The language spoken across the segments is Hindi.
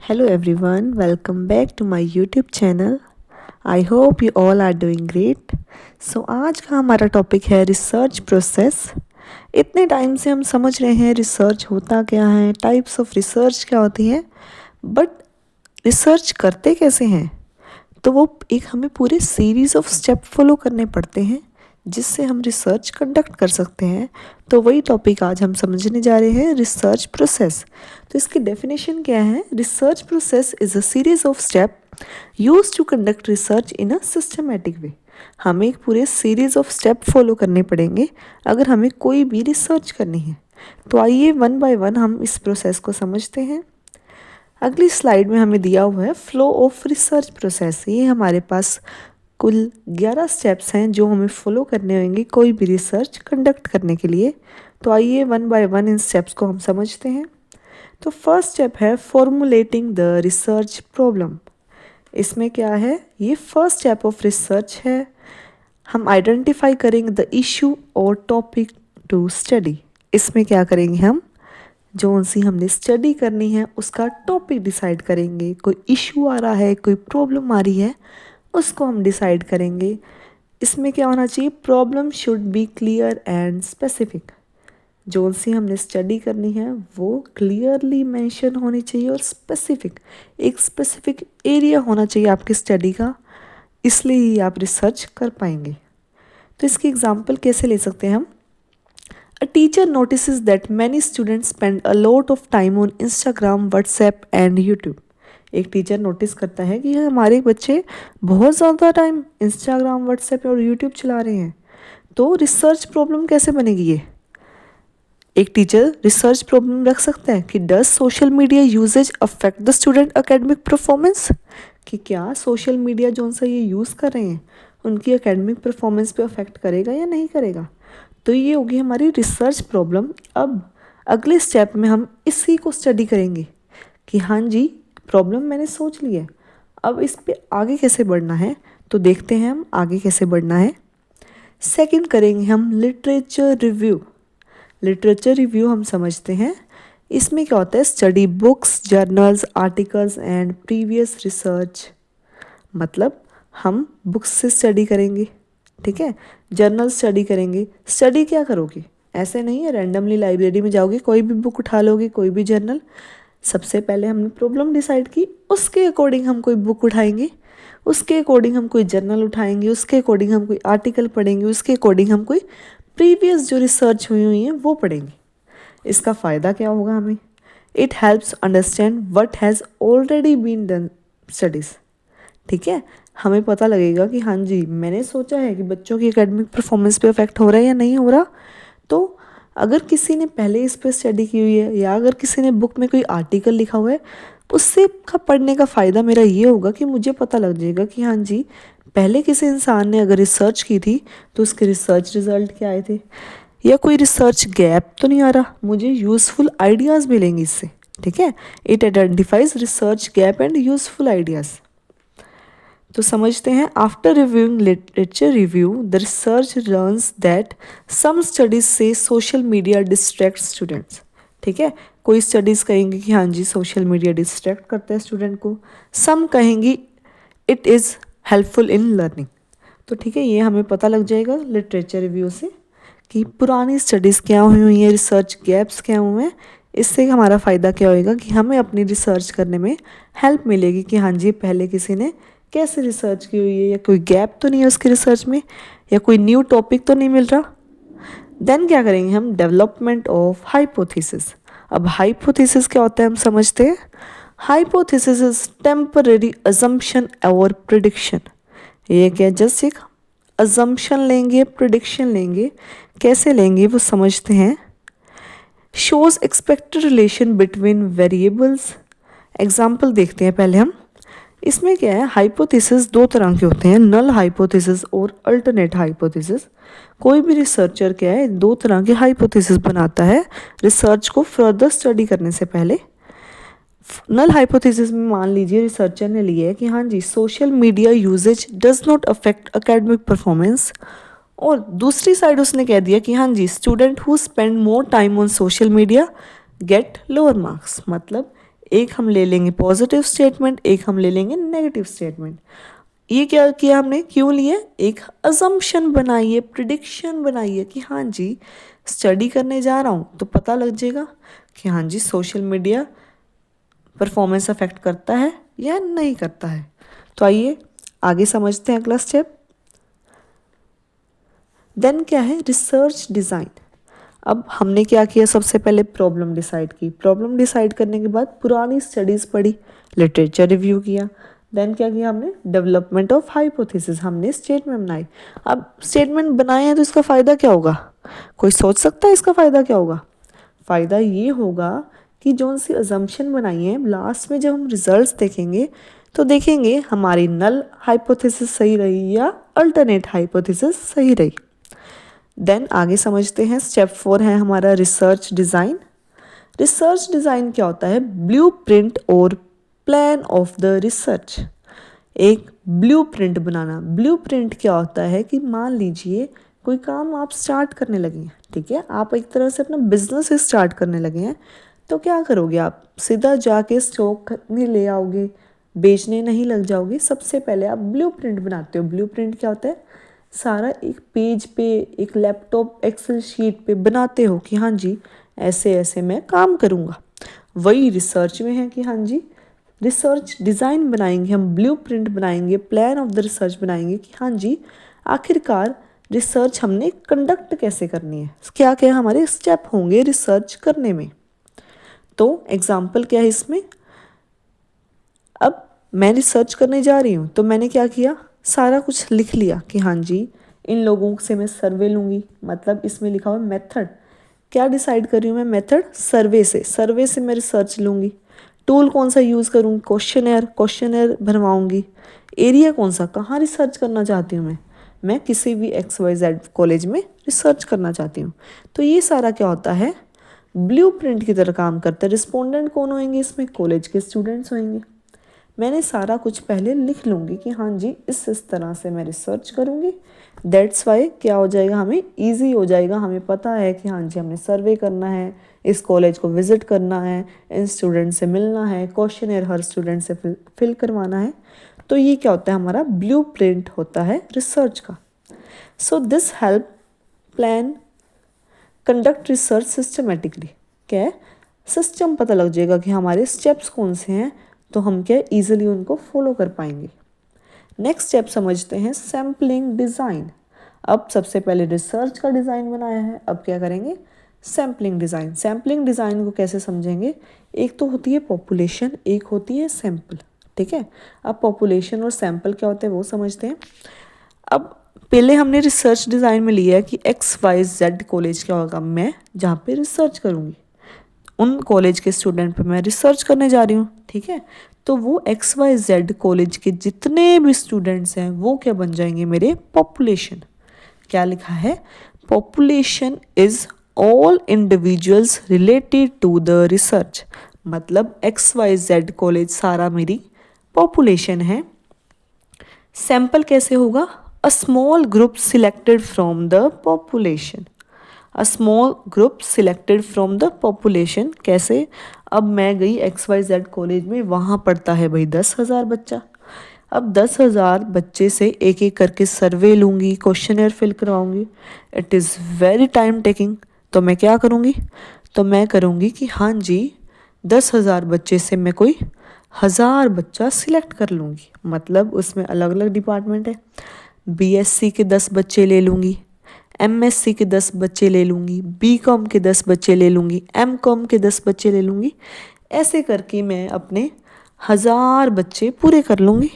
Hello everyone, welcome back to my YouTube channel. I hope you all are doing great. So आज का हमारा टॉपिक है रिसर्च प्रोसेस। इतने टाइम से हम समझ रहे हैं रिसर्च होता क्या है, टाइप्स ऑफ रिसर्च क्या होती हैं, बट रिसर्च करते कैसे हैं। तो वो एक हमें पूरे सीरीज़ ऑफ स्टेप फॉलो करने पड़ते हैं जिससे हम रिसर्च कंडक्ट कर सकते हैं। तो वही टॉपिक आज हम समझने जा रहे हैं, रिसर्च प्रोसेस। तो इसकी डेफिनेशन क्या है? Research process is a series of step use to conduct research in a systematic way. हमें एक पूरे सीरीज ऑफ स्टेप फॉलो करने पड़ेंगे अगर हमें कोई भी रिसर्च करनी है। तो आइए वन बाय वन हम इस प्रोसेस को समझते हैं। अगली स्लाइड में हमें दिया हुआ है फ्लो ऑफ रिसर्च प्रोसेस। ये हमारे पास कुल 11 स्टेप्स हैं जो हमें फॉलो करने होंगे कोई भी रिसर्च कंडक्ट करने के लिए। तो आइए one by one in steps को हम समझते हैं। तो फर्स्ट स्टेप है फॉर्मुलेटिंग द रिसर्च प्रॉब्लम। इसमें क्या है? ये फर्स्ट स्टेप ऑफ रिसर्च है। हम आइडेंटिफाई करेंगे द इशू और टॉपिक टू स्टडी। इसमें क्या करेंगे? हम जो सी हमने स्टडी करनी है उसका टॉपिक डिसाइड करेंगे। कोई इशू आ रहा है, कोई प्रॉब्लम आ रही है, उसको हम डिसाइड करेंगे। इसमें क्या होना चाहिए? Problem should be clear and specific. जो सी हमने स्टडी करनी है वो क्लियरली मेंशन होनी चाहिए और स्पेसिफिक, एक स्पेसिफिक एरिया होना चाहिए आपकी स्टडी का, इसलिए ही आप रिसर्च कर पाएंगे। तो इसकी एग्जांपल कैसे ले सकते हैं हम? A teacher notices that many students spend a lot of time on Instagram, WhatsApp and YouTube. एक टीचर नोटिस करता है कि हमारे बच्चे बहुत ज़्यादा टाइम इंस्टाग्राम, व्हाट्सएप और यूट्यूब चला रहे हैं। तो रिसर्च प्रॉब्लम कैसे बनेगी? ये एक टीचर रिसर्च प्रॉब्लम रख सकता है कि does social media usages affect the student academic performance. कि क्या सोशल मीडिया जो सा ये यूज़ कर रहे हैं उनकी एकेडमिक परफॉर्मेंस पे अफेक्ट करेगा या नहीं करेगा। तो ये होगी हमारी रिसर्च प्रॉब्लम। अब अगले स्टेप में हम इसी को स्टडी करेंगे कि हाँ जी, प्रॉब्लम मैंने सोच ली है, अब इस पे आगे कैसे बढ़ना है। तो देखते हैं हम आगे कैसे बढ़ना है। सेकंड करेंगे हम लिटरेचर रिव्यू। लिटरेचर रिव्यू हम समझते हैं, इसमें क्या होता है? Study books, journals, articles and previous research. मतलब हम बुक्स से स्टडी करेंगे, ठीक है, जर्नल स्टडी करेंगे। स्टडी क्या करोगे? ऐसे नहीं है रैंडमली लाइब्रेरी में जाओगे, कोई भी बुक उठा लोगे, कोई भी जर्नल। सबसे पहले हमने प्रॉब्लम डिसाइड की, उसके अकॉर्डिंग हम कोई बुक उठाएंगे, उसके अकॉर्डिंग हम कोई जर्नल उठाएंगे, उसके अकॉर्डिंग हम कोई आर्टिकल पढ़ेंगे, उसके अकॉर्डिंग हम कोई प्रीवियस जो रिसर्च हुई हैं वो पढ़ेंगे। इसका फ़ायदा क्या होगा हमें? It helps understand what has already been done studies. ठीक है, हमें पता लगेगा कि हाँ जी, मैंने सोचा है कि बच्चों की एकेडमिक परफॉर्मेंस पे अफेक्ट हो रहा है या नहीं हो रहा। तो अगर किसी ने पहले इस पर स्टडी की हुई है या अगर किसी ने बुक में कोई आर्टिकल लिखा हुआ है, उससे का पढ़ने का फ़ायदा मेरा ये होगा कि मुझे पता लग जाएगा कि हाँ जी, पहले किसी इंसान ने अगर रिसर्च की थी तो उसके रिसर्च रिजल्ट क्या आए थे, या कोई रिसर्च गैप तो नहीं आ रहा। मुझे यूज़फुल आइडियाज़ मिलेंगे इससे। ठीक है, it identifies research gap and useful ideas. तो समझते हैं, after reviewing literature review the research learns that some studies से सोशल मीडिया डिस्ट्रैक्ट स्टूडेंट्स। ठीक है, कोई स्टडीज़ कहेंगी कि हाँ जी सोशल मीडिया डिस्ट्रैक्ट करता है स्टूडेंट को, सम कहेंगी it is helpful in learning. तो ठीक है, ये हमें पता लग जाएगा लिटरेचर रिव्यू से कि पुरानी स्टडीज़ क्या हुई हैं, रिसर्च गैप्स क्या हुए हैं। इससे हमारा फ़ायदा क्या होएगा कि हमें अपनी रिसर्च करने में हेल्प मिलेगी कि हाँ जी पहले किसी ने कैसे रिसर्च की हुई है, या कोई गैप तो नहीं है उसकी रिसर्च में, या कोई न्यू टॉपिक तो नहीं मिल रहा। देन क्या करेंगे हम? Development of hypothesis. अब हाइपोथेसिस क्या होता है हम समझते हैं। हाइपोथेसिस इज टेम्पररी अजम्पशन और प्रिडिक्शन। ये क्या? जस्ट एक अजम्पशन लेंगे, प्रिडिक्शन लेंगे। कैसे लेंगे वो समझते हैं। Shows expected relation between variables. Example देखते हैं पहले हम। इसमें क्या है? हाइपोथेसिस दो तरह के होते हैं, नल हाइपोथेसिस और अल्टरनेट हाइपोथेसिस। कोई भी रिसर्चर क्या है, दो तरह के हाइपोथेसिस बनाता है रिसर्च को फर्दर स्टडी करने से पहले। नल हाइपोथेसिस में मान लीजिए रिसर्चर ने लिया है कि हाँ जी social media usages does not affect academic performance, और दूसरी साइड उसने कह दिया कि हाँ जी student who spend more time on social media get lower marks. मतलब एक हम ले लेंगे पॉजिटिव स्टेटमेंट, एक हम ले लेंगे नेगेटिव स्टेटमेंट। ये क्या किया हमने, क्यों लिए, एक अजम्पशन बनाई है, प्रिडिक्शन बनाई है कि हाँ जी स्टडी करने जा रहा हूँ तो पता लग जाएगा कि हाँ जी सोशल मीडिया परफॉर्मेंस अफेक्ट करता है या नहीं करता है। तो आइए आगे समझते हैं अगला स्टेप। देन क्या है, रिसर्च डिज़ाइन। अब हमने क्या किया, सबसे पहले प्रॉब्लम डिसाइड की, प्रॉब्लम डिसाइड करने के बाद पुरानी स्टडीज़ पढ़ी, लिटरेचर रिव्यू किया। देन क्या किया हमने, डेवलपमेंट ऑफ हाइपोथेसिस, हमने स्टेटमेंट बनाई। अब स्टेटमेंट बनाए हैं तो इसका फ़ायदा क्या होगा, कोई सोच सकता है इसका फ़ायदा क्या होगा। फ़ायदा ये होगा कि जो सी अजम्पशन बनाई है लास्ट में जब हम रिजल्ट्स देखेंगे तो देखेंगे हमारी नल हाइपोथेसिस सही रही या अल्टरनेट हाइपोथेसिस सही रही। देन आगे समझते हैं, स्टेप 4 है हमारा रिसर्च डिज़ाइन। रिसर्च डिज़ाइन क्या होता है, ब्लूप्रिंट और प्लान ऑफ द रिसर्च। एक ब्लूप्रिंट बनाना, ब्लूप्रिंट क्या होता है कि मान लीजिए कोई काम आप स्टार्ट करने लगे हैं, ठीक है, आप एक तरह से अपना बिजनेस स्टार्ट करने लगे हैं, तो क्या करोगे, आप सीधा जाके स्टॉक नहीं ले आओगे, बेचने नहीं लग जाओगे। सबसे पहले आप ब्लूप्रिंट बनाते हो। ब्लूप्रिंट क्या होता है, सारा एक पेज पे, एक लैपटॉप एक्सेल शीट पे बनाते हो कि हाँ जी ऐसे ऐसे मैं काम करूँगा। वही रिसर्च में है कि हाँ जी रिसर्च डिज़ाइन बनाएंगे, हम ब्लूप्रिंट बनाएंगे, प्लान ऑफ द रिसर्च बनाएंगे कि हाँ जी आखिरकार रिसर्च हमने कंडक्ट कैसे करनी है, क्या क्या हमारे स्टेप होंगे रिसर्च करने में। तो एग्जाम्पल क्या है इसमें, अब मैं रिसर्च करने जा रही हूँ तो मैंने क्या किया, सारा कुछ लिख लिया कि हाँ जी इन लोगों से मैं सर्वे लूँगी, मतलब इसमें लिखा हुआ मेथड, क्या डिसाइड कर रही हूँ मैं, मेथड सर्वे से, सर्वे से मैं रिसर्च लूँगी। टूल कौन सा यूज़ करूँगी, क्वेश्चनर, क्वेश्चनर भरवाऊँगी। एरिया कौन सा, कहाँ रिसर्च करना चाहती हूँ मैं किसी भी XYZ कॉलेज में रिसर्च करना चाहती हूँ। तो ये सारा क्या होता है, ब्लूप्रिंट की तरह काम करता है। रिस्पोंडेंट कौन होंगे इसमें, कॉलेज के स्टूडेंट्स होंगे। मैंने सारा कुछ पहले लिख लूँगी कि हाँ जी इस तरह से मैं रिसर्च करूँगी। दैट्स वाई क्या हो जाएगा, हमें इजी हो जाएगा, हमें पता है कि हाँ जी हमने सर्वे करना है, इस कॉलेज को विज़िट करना है, इन स्टूडेंट से मिलना है, क्वेश्चनर हर स्टूडेंट से फिल करवाना है। तो ये क्या होता है, हमारा ब्लूप्रिंट होता है रिसर्च का। So this help plan conduct research systematically. क्या है, सिस्टम पता लग जाएगा कि हमारे स्टेप्स कौन से हैं, तो हम क्या इजीली उनको फॉलो कर पाएंगे। नेक्स्ट स्टेप समझते हैं, सैम्पलिंग डिज़ाइन। अब सबसे पहले रिसर्च का डिज़ाइन बनाया है, अब क्या करेंगे, सैम्पलिंग डिज़ाइन। सैम्पलिंग डिज़ाइन को कैसे समझेंगे, एक तो होती है पॉपुलेशन, एक होती है सैम्पल, ठीक है। अब पॉपुलेशन और सैम्पल क्या होते हैं वो समझते हैं। अब पहले हमने रिसर्च डिज़ाइन में लिया है कि XYZ कॉलेज क्या होगा, मैं जहाँ पे रिसर्च करूँगी उन कॉलेज के स्टूडेंट पे मैं रिसर्च करने जा रही हूँ, ठीक है। तो वो XYZ कॉलेज के जितने भी स्टूडेंट्स हैं वो क्या बन जाएंगे, मेरे पॉपुलेशन। क्या लिखा है, population is all individuals related to the research, मतलब XYZ कॉलेज सारा मेरी पॉपुलेशन है। सैंपल कैसे होगा, a small group selected from the population, a small group selected from the population. कैसे, अब मैं गई XYZ कॉलेज में, वहाँ पढ़ता है भाई 10,000 बच्चा। अब 10,000 बच्चे से एक एक करके सर्वे लूँगी, क्वेश्चनर फिल करवाऊँगी, it is very time taking. तो मैं क्या करूँगी, तो मैं करूँगी कि हाँ जी 10,000 बच्चे से मैं कोई 1,000 बच्चा सिलेक्ट कर लूँगी, मतलब उसमें अलग अलग डिपार्टमेंट है। BSc के 10 बच्चे ले लूँगी, MSc के 10 बच्चे ले लूँगी, BCom के 10 बच्चे ले लूँगी, MCom के 10 बच्चे ले लूँगी। ऐसे करके मैं अपने 1,000 बच्चे पूरे कर लूँगी,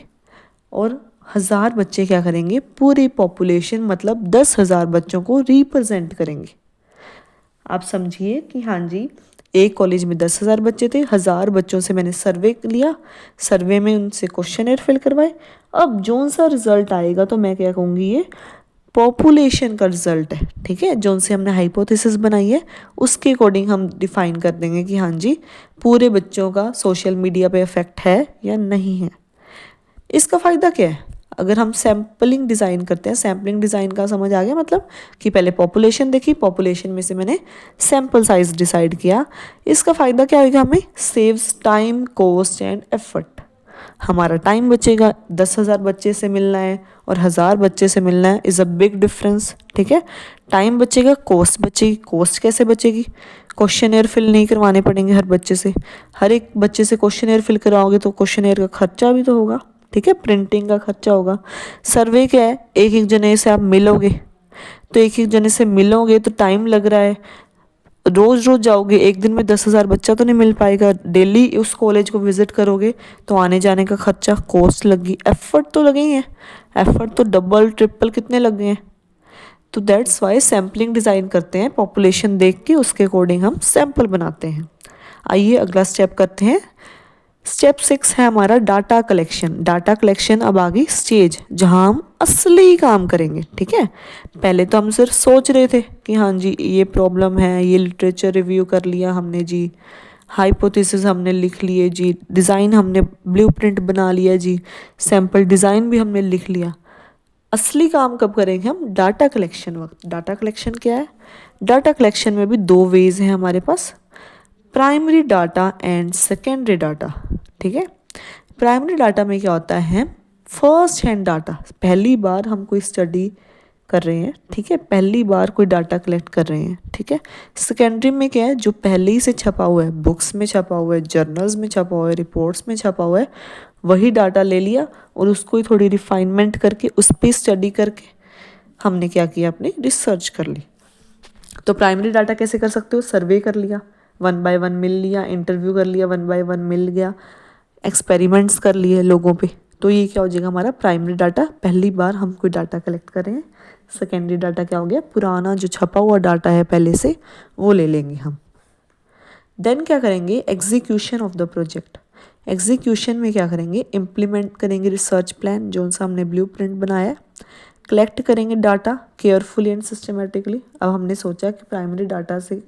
और 1,000 बच्चे क्या करेंगे, पूरी पॉपुलेशन मतलब 10,000 बच्चों को रिप्रेजेंट करेंगे। आप समझिए कि हाँ जी एक कॉलेज में 10,000 बच्चे थे, 1,000 बच्चों से मैंने सर्वे लिया, सर्वे में उनसे क्वेश्चनर फिल करवाए। अब जो सा रिजल्ट आएगा तो मैं क्या कहूँगी, ये पॉपुलेशन का रिजल्ट है, ठीक है। जो से हमने हाइपोथेसिस बनाई है उसके अकॉर्डिंग हम डिफाइन कर देंगे कि हाँ जी पूरे बच्चों का सोशल मीडिया पे इफेक्ट है या नहीं है। इसका फ़ायदा क्या है, अगर हम सैम्पलिंग डिज़ाइन करते हैं, सैम्पलिंग डिज़ाइन का समझ आ गया, मतलब कि पहले पॉपुलेशन देखी, पॉपुलेशन में से मैंने सैम्पल साइज डिसाइड किया। इसका फ़ायदा क्या होगा हमें? Saves time, cost and effort. हमारा टाइम बचेगा, 10,000 बच्चे से मिलना है और 1,000 बच्चे से मिलना है, इज़ अ बिग डिफरेंस। ठीक है, टाइम बचेगा, कॉस्ट बचेगी। कॉस्ट कैसे बचेगी? क्वेश्चनेयर फिल नहीं करवाने पड़ेंगे हर बच्चे से। हर एक बच्चे से क्वेश्चनेयर फिल कराओगे तो क्वेश्चनेयर का खर्चा भी तो होगा। ठीक है, प्रिंटिंग का खर्चा होगा। सर्वे क्या है? एक एक जने से आप मिलोगे, तो एक एक जने से मिलोगे तो टाइम लग रहा है। रोज रोज जाओगे, एक दिन में 10,000 बच्चा तो नहीं मिल पाएगा। डेली उस कॉलेज को विजिट करोगे तो आने जाने का खर्चा, कॉस्ट लगी, एफर्ट तो लगे ही हैं। एफर्ट तो डबल ट्रिपल कितने लग गए हैं। तो दैट्स वाई सैम्पलिंग डिज़ाइन करते हैं, पॉपुलेशन देख के उसके अकॉर्डिंग हम सैंपल बनाते हैं। आइए अगला स्टेप करते हैं। स्टेप 6 है हमारा डाटा कलेक्शन। डाटा कलेक्शन अब आ गई स्टेज जहां हम असली काम करेंगे। ठीक है, पहले तो हम सिर्फ सोच रहे थे कि हाँ जी ये प्रॉब्लम है, ये लिटरेचर रिव्यू कर लिया हमने जी, हाइपोथेसिस हमने लिख लिए जी, डिज़ाइन हमने ब्लूप्रिंट बना लिया जी, सैम्पल डिज़ाइन भी हमने लिख लिया। असली काम कब करेंगे हम? डाटा कलेक्शन वक्त। डाटा कलेक्शन क्या है? डाटा कलेक्शन में भी दो वेज हैं हमारे पास, primary data and secondary data. ठीक है, प्राइमरी डाटा में क्या होता है? फर्स्ट हैंड डाटा, पहली बार हम कोई स्टडी कर रहे हैं। ठीक है, पहली बार कोई डाटा कलेक्ट कर रहे हैं। ठीक है, सेकेंडरी में क्या है? जो पहले ही से छपा हुआ है, बुक्स में छपा हुआ है, जर्नल्स में छपा हुआ है, रिपोर्ट्स में छपा हुआ है, वही डाटा ले लिया और उसको ही थोड़ी रिफाइनमेंट करके उस पर स्टडी करके हमने क्या किया? अपनी रिसर्च कर ली। तो प्राइमरी डाटा कैसे कर सकते हो? सर्वे कर लिया, 1 बाय 1 मिल लिया, इंटरव्यू कर लिया, 1 बाय 1 मिल गया, एक्सपेरिमेंट्स कर लिए लोगों पे, तो ये क्या हो जाएगा हमारा? Primary data. पहली बार हम कोई डाटा कलेक्ट कर रहे हैं। सेकेंडरी डाटा क्या हो गया? पुराना जो छपा हुआ डाटा है पहले से, वो ले लेंगे हम। देन क्या करेंगे? Execution of the project. Execution में क्या करेंगे? इम्प्लीमेंट करेंगे रिसर्च प्लान जो सा हमने ब्लूप्रिंट बनाया है। कलेक्ट करेंगे डाटा केयरफुली एंड सिस्टमेटिकली। अब हमने सोचा कि प्राइमरी डाटा से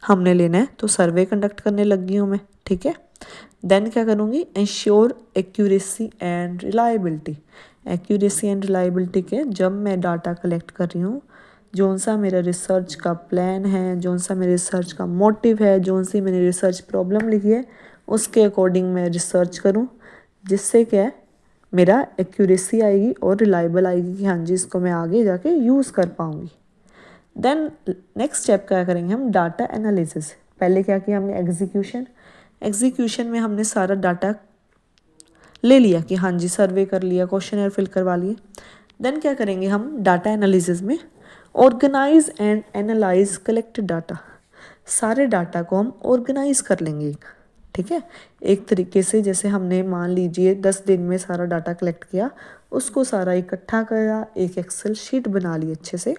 हमने लेना है तो सर्वे कंडक्ट करने लगी हूँ मैं। ठीक है, देन क्या करूँगी? Ensure accuracy and reliability. Accuracy and reliability के जब मैं डाटा कलेक्ट कर रही हूँ, जौन सा मेरा रिसर्च का प्लान है, जौन सा मेरे रिसर्च का मोटिव है, जौन सी मैंने रिसर्च प्रॉब्लम लिखी है, उसके अकॉर्डिंग मैं रिसर्च करूँ, जिससे क्या है मेरा एक्यूरेसी आएगी और रिलायबल आएगी कि हाँ जी इसको मैं आगे जाके यूज़ कर पाऊँगी। देन नेक्स्ट स्टेप क्या करेंगे हम? Data analysis. पहले क्या किया हमने? एग्जीक्यूशन। एग्जीक्यूशन में हमने सारा डाटा ले लिया कि हाँ जी सर्वे कर लिया, क्वेश्चनर फिल करवा लिए। देन क्या करेंगे हम? डाटा एनालिसिस में organise and analyse collected data. सारे डाटा को हम ऑर्गेनाइज कर लेंगे। ठीक है, एक तरीके से जैसे हमने मान लीजिए 10 दिन में सारा डाटा कलेक्ट किया, उसको सारा इकट्ठा करा, एक एक्सेल शीट बना ली अच्छे से।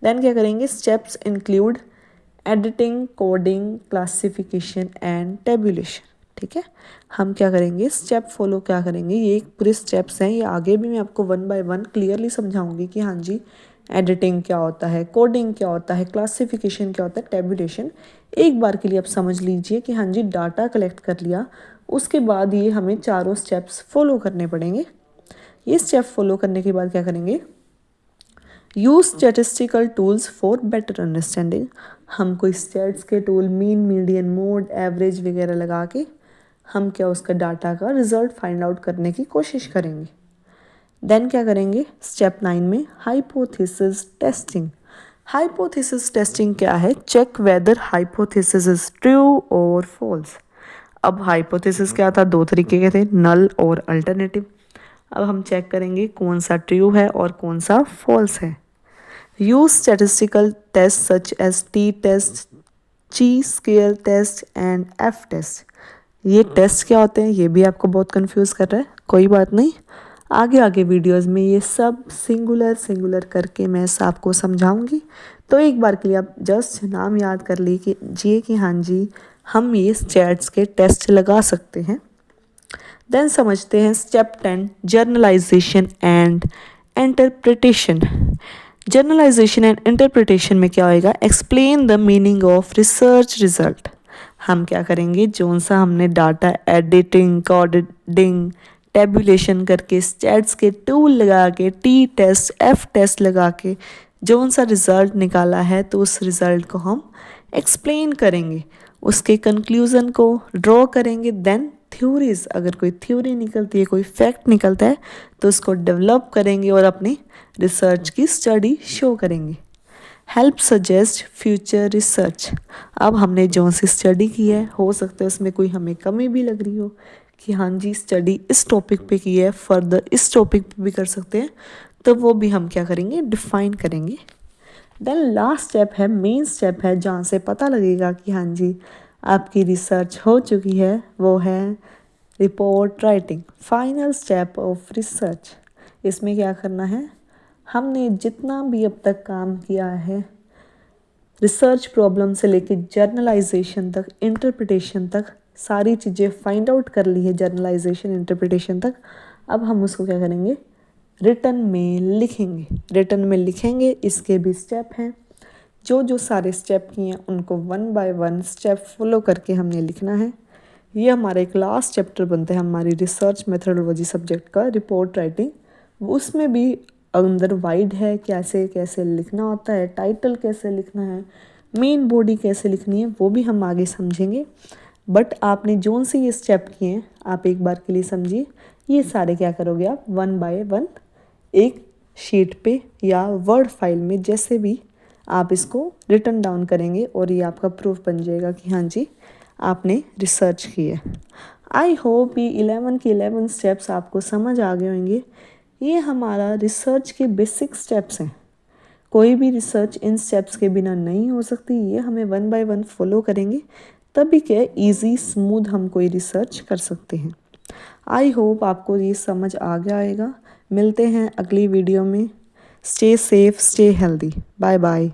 देन क्या करेंगे? Steps include editing, coding, classification and tabulation. ठीक है, हम क्या करेंगे? स्टेप फॉलो क्या करेंगे? ये एक पूरे स्टेप्स हैं, ये आगे भी मैं आपको 1 बाय 1 क्लियरली समझाऊंगी कि हाँ जी एडिटिंग क्या होता है, कोडिंग क्या होता है, क्लासिफिकेशन क्या होता है, टेबुलेशन। एक बार के लिए आप समझ लीजिए कि हाँ जी डाटा कलेक्ट कर लिया, उसके बाद ये हमें चारों स्टेप्स फॉलो करने पड़ेंगे। ये स्टेप फॉलो करने के बाद क्या करेंगे? Use statistical tools for better understanding. हम कोई स्टैट्स के tool, mean, median, mode, average वगैरह लगा के हम क्या उसका डाटा का रिजल्ट फाइंड आउट करने की कोशिश करेंगे। देन क्या करेंगे? स्टेप 9 में हाइपोथेसिस टेस्टिंग। हाइपोथेसिस टेस्टिंग क्या है? Check whether hypothesis is true और फॉल्स। अब हाइपोथेसिस क्या था? 2 तरीके के थे, नल और अल्टरनेटिव। अब हम चेक करेंगे कौन सा ट्रू है और कौन सा फॉल्स है। Use statistical test such as T test, chi square test and F test. ये टेस्ट क्या होते हैं ये भी आपको बहुत कंफ्यूज कर रहा है, कोई बात नहीं, आगे आगे वीडियोस में ये सब सिंगुलर करके मैं आपको समझाऊंगी। तो एक बार के लिए आप जस्ट नाम याद कर लीजिए कि हाँ जी हम ये स्टैट्स के टेस्ट लगा सकते हैं। देन समझते हैं step 10 journalisation and interpretation. Journalisation and interpretation में क्या होएगा? Explain the meaning of research result. हम क्या करेंगे? जोन सा हमने डाटा एडिटिंग, कोडिंग, टेबुलेशन करके, स्टैट्स के टूल लगा के, टी टेस्ट, एफ टेस्ट लगा के जो सा रिज़ल्ट निकाला है तो उस रिज़ल्ट को हम एक्सप्लेन करेंगे, उसके कंक्लूज़न को ड्रॉ करेंगे। देन थ्योरीज, अगर कोई थ्योरी निकलती है, कोई फैक्ट निकलता है तो उसको डेवलप करेंगे और अपनी रिसर्च की स्टडी शो करेंगे। हेल्प सजेस्ट फ्यूचर रिसर्च, अब हमने जो सी स्टडी की है हो सकता है उसमें कोई हमें कमी भी लग रही हो कि हाँ जी स्टडी इस टॉपिक पे की है, फर्दर इस टॉपिक पे भी कर सकते हैं, तो वो भी हम क्या करेंगे, डिफाइन करेंगे। देन लास्ट स्टेप है, मेन स्टेप है, जहाँ से पता लगेगा कि हाँ जी आपकी रिसर्च हो चुकी है, वो है report writing, final step of research. इसमें क्या करना है, हमने जितना भी अब तक काम किया है रिसर्च प्रॉब्लम से लेके जर्नलाइजेशन तक, इंटरप्रिटेशन तक, सारी चीज़ें फाइंड आउट कर ली है जर्नलाइजेशन इंटरप्रिटेशन तक। अब हम उसको क्या करेंगे, रिटन में लिखेंगे। रिटन में लिखेंगे, इसके भी स्टेप हैं, जो जो सारे स्टेप किए हैं उनको 1 बाय 1 स्टेप फॉलो करके हमने लिखना है। ये हमारा एक लास्ट चैप्टर बनता है हमारी रिसर्च मेथोडोलॉजी सब्जेक्ट का, रिपोर्ट राइटिंग। उसमें भी अंदर वाइड है, कैसे कैसे लिखना होता है, टाइटल कैसे लिखना है, मेन बॉडी कैसे लिखनी है, वो भी हम आगे समझेंगे। बट आपने जोन से ये स्टेप किए हैं आप एक बार के लिए समझिए, ये सारे क्या करोगे आप 1 बाय 1 एक शीट पे या वर्ड फाइल में, जैसे भी आप इसको रिटन डाउन करेंगे और ये आपका प्रूफ बन जाएगा कि हाँ जी आपने रिसर्च की है। आई होप ये 11 के 11 स्टेप्स आपको समझ आ गए होंगे। ये हमारा रिसर्च के बेसिक स्टेप्स हैं, कोई भी रिसर्च इन स्टेप्स के बिना नहीं हो सकती। ये हमें 1 बाय 1 फॉलो करेंगे तभी क्या ईजी स्मूथ हम कोई रिसर्च कर सकते हैं। आई होप आपको ये समझ आ गया आएगा। मिलते हैं अगली वीडियो में। Stay safe, stay healthy, bye bye.